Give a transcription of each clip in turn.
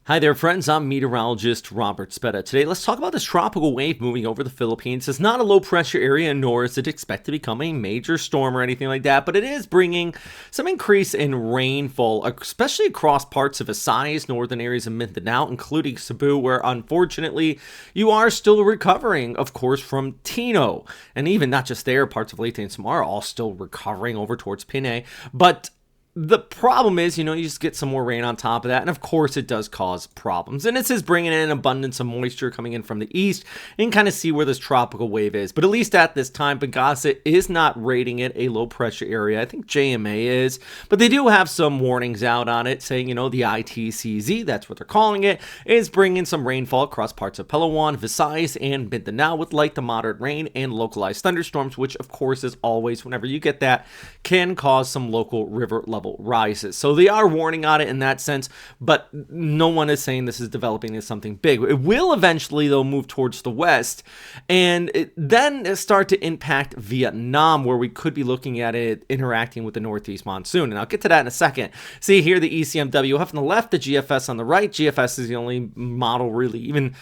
Hi there, friends. I'm meteorologist Robert Speta. Today, let's talk about this tropical wave moving over the Philippines. It's not a low-pressure area, nor is it expected to become a major storm or anything like that, but it is bringing some increase in rainfall, especially across parts of Visayas, northern areas of Mindanao, including Cebu, where unfortunately you are still recovering, of course, from Tino. And even not just there, parts of Leyte and Samar are all still recovering over towards Pinay. But the problem is, you just get some more rain on top of that, and of course it does cause problems. And this is bringing in an abundance of moisture coming in from the east, and kind of see where this tropical wave is. But at least at this time, Pagasa is not rating it a low pressure area. I think JMA is, but they do have some warnings out on it saying, the ITCZ, that's what they're calling it, is bringing some rainfall across parts of Palawan, Visayas, and Mindanao with light to moderate rain and localized thunderstorms, which of course is always, whenever you get that, can cause some local river level rises. So they are warning on it in that sense, but no one is saying this is developing as something big. It will eventually, though, move towards the west, and then start to impact Vietnam, where we could be looking at it interacting with the northeast monsoon. And I'll get to that in a second. See here, the ECMWF on the left, the GFS on the right. GFS is the only model really even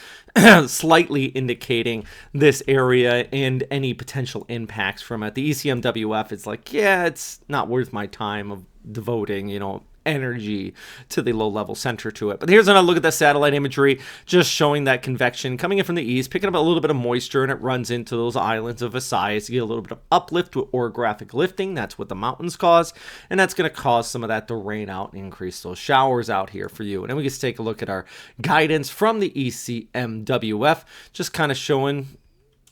slightly indicating this area and any potential impacts from it. The ECMWF is like, yeah, it's not worth my time of devoting, energy to the low-level center to it. But here's another look at the satellite imagery, just showing that convection coming in from the east, picking up a little bit of moisture, and it runs into those islands of Visayas. You get a little bit of uplift with orographic lifting. That's what the mountains cause, and that's going to cause some of that to rain out and increase those showers out here for you. And then we just take a look at our guidance from the ECMWF, just kind of showing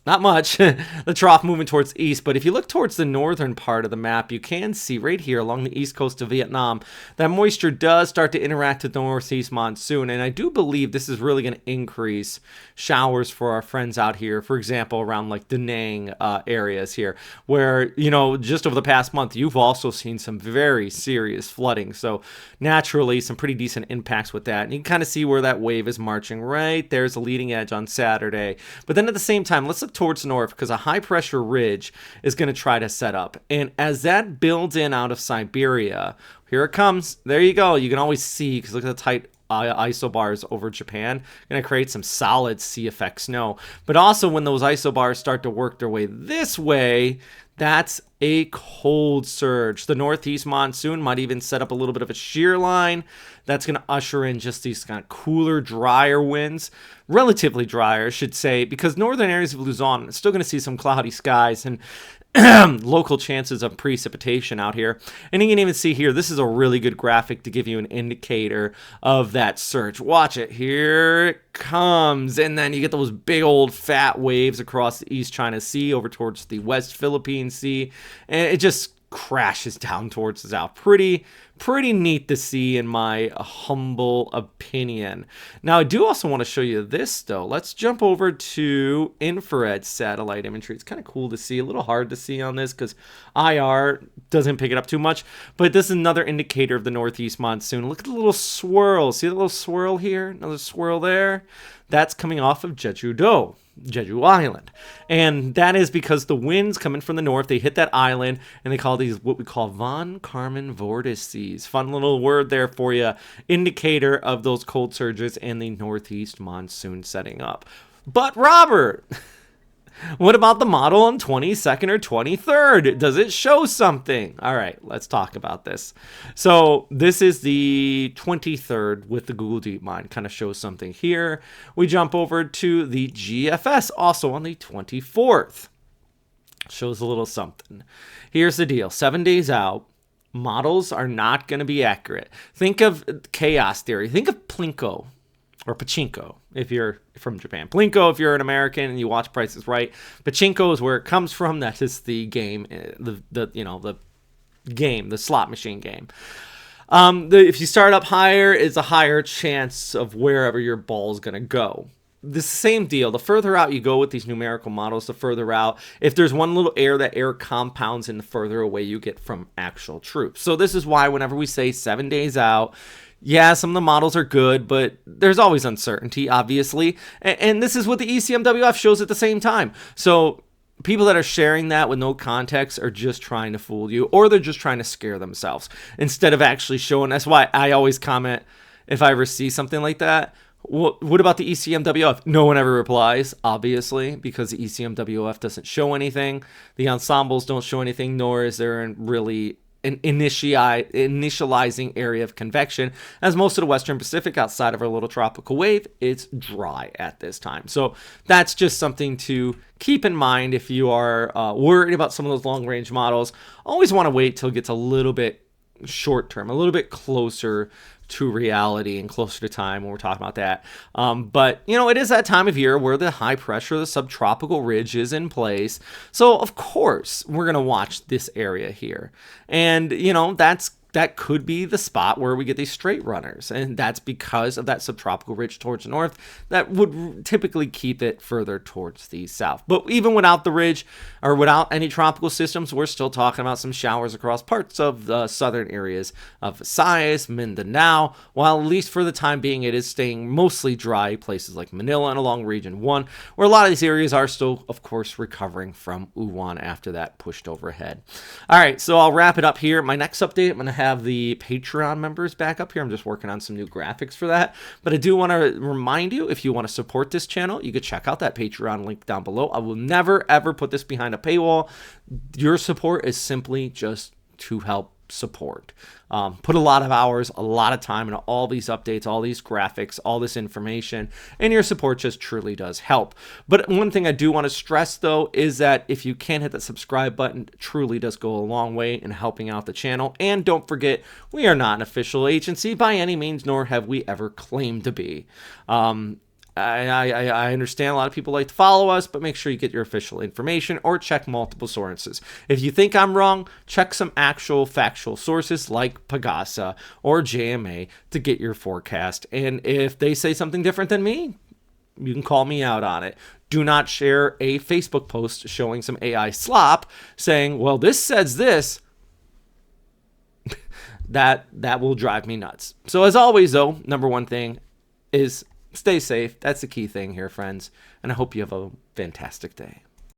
not much, the trough moving towards east, but if you look towards the northern part of the map, you can see right here along the east coast of Vietnam, that moisture does start to interact with the northeast monsoon, and I do believe this is really going to increase showers for our friends out here, for example, around like Da Nang areas here, where, just over the past month, you've also seen some very serious flooding, so naturally, some pretty decent impacts with that, and you can kind of see where that wave is marching right. There's a leading edge on Saturday, but then at the same time, let's look towards the north, because a high pressure ridge is going to try to set up, and as that builds in out of Siberia, here it comes. There you go. You can always see, because look at the tight isobars over Japan, going to create some solid sea effect snow. But also when those isobars start to work their way this way, that's a cold surge. The northeast monsoon might even set up a little bit of a shear line. That's going to usher in just these kind of cooler, drier winds. Relatively drier, I should say, because northern areas of Luzon are still going to see some cloudy skies and local chances of precipitation out here. And you can even see here, this is a really good graphic to give you an indicator of that surge. Watch it. Here it comes. And then you get those big old fat waves across the East China Sea over towards the West Philippine Sea. And it just crashes down towards the south. Pretty neat to see, in my humble opinion. Now, I do also want to show you this, though. Let's jump over to infrared satellite imagery. It's kind of cool to see. A little hard to see on this because IR doesn't pick it up too much. But this is another indicator of the northeast monsoon. Look at the little swirl. See the little swirl here? Another swirl there? That's coming off of Jeju Island. And that is because the winds coming from the north, they hit that island, and they call these what we call von Karman vortices. Fun little word there for you. Indicator of those cold surges and the northeast monsoon setting up. But Robert, what about the model on 22nd or 23rd? Does it show something? All right, let's talk about this. So this is the 23rd with the Google DeepMind. Kind of shows something here. We jump over to the GFS, also on the 24th. Shows a little something. Here's the deal. 7 days out, models are not going to be accurate. Think of chaos theory. Think of Plinko. Or pachinko, if you're from Japan. Plinko, if you're an American and you watch Price is Right. Pachinko is where it comes from. That is the game, the game, the slot machine game. If you start up higher, it's a higher chance of wherever your ball is going to go. The same deal. The further out you go with these numerical models, the further out. If there's one little error, that error compounds, and the further away you get from actual truth. So this is why whenever we say 7 days out, yeah, some of the models are good, but there's always uncertainty, obviously. And this is what the ECMWF shows at the same time. So people that are sharing that with no context are just trying to fool you, or they're just trying to scare themselves instead of actually showing. That's why I always comment, if I ever see something like that. What about the ECMWF? No one ever replies, obviously, because the ECMWF doesn't show anything. The ensembles don't show anything, nor is there really an initializing area of convection, as most of the Western Pacific outside of our little tropical wave, it's dry at this time. So that's just something to keep in mind if you are worried about some of those long-range models. Always want to wait till it gets a little bit short term, a little bit closer to reality and closer to time when we're talking about that. But, you know, it is that time of year where the high pressure, the subtropical ridge is in place. So, of course, we're going to watch this area here. And, you know, that could be the spot where we get these straight runners. And that's because of that subtropical ridge towards the north that would typically keep it further towards the south. But even without the ridge or without any tropical systems, we're still talking about some showers across parts of the southern areas of Visayas, Mindanao, while at least for the time being, it is staying mostly dry places like Manila and along Region 1, where a lot of these areas are still, of course, recovering from Uwan after that pushed overhead. All right, so I'll wrap it up here. My next update, I'm going to have the Patreon members back up here. I'm just working on some new graphics for that. But I do want to remind you, if you want to support this channel, you could check out that Patreon link down below. I will never, ever put this behind a paywall. Your support is simply just to help support. Put a lot of hours, a lot of time into all these updates, all these graphics, all this information, and your support just truly does help. But one thing I do want to stress, though, is that if you can hit that subscribe button, it truly does go a long way in helping out the channel. And don't forget, we are not an official agency by any means, nor have we ever claimed to be. I understand a lot of people like to follow us, but make sure you get your official information or check multiple sources. If you think I'm wrong, check some actual factual sources like Pagasa or JMA to get your forecast. And if they say something different than me, you can call me out on it. Do not share a Facebook post showing some AI slop saying, well, this says this. That will drive me nuts. So as always, though, number one thing is stay safe. That's the key thing here, friends. And I hope you have a fantastic day.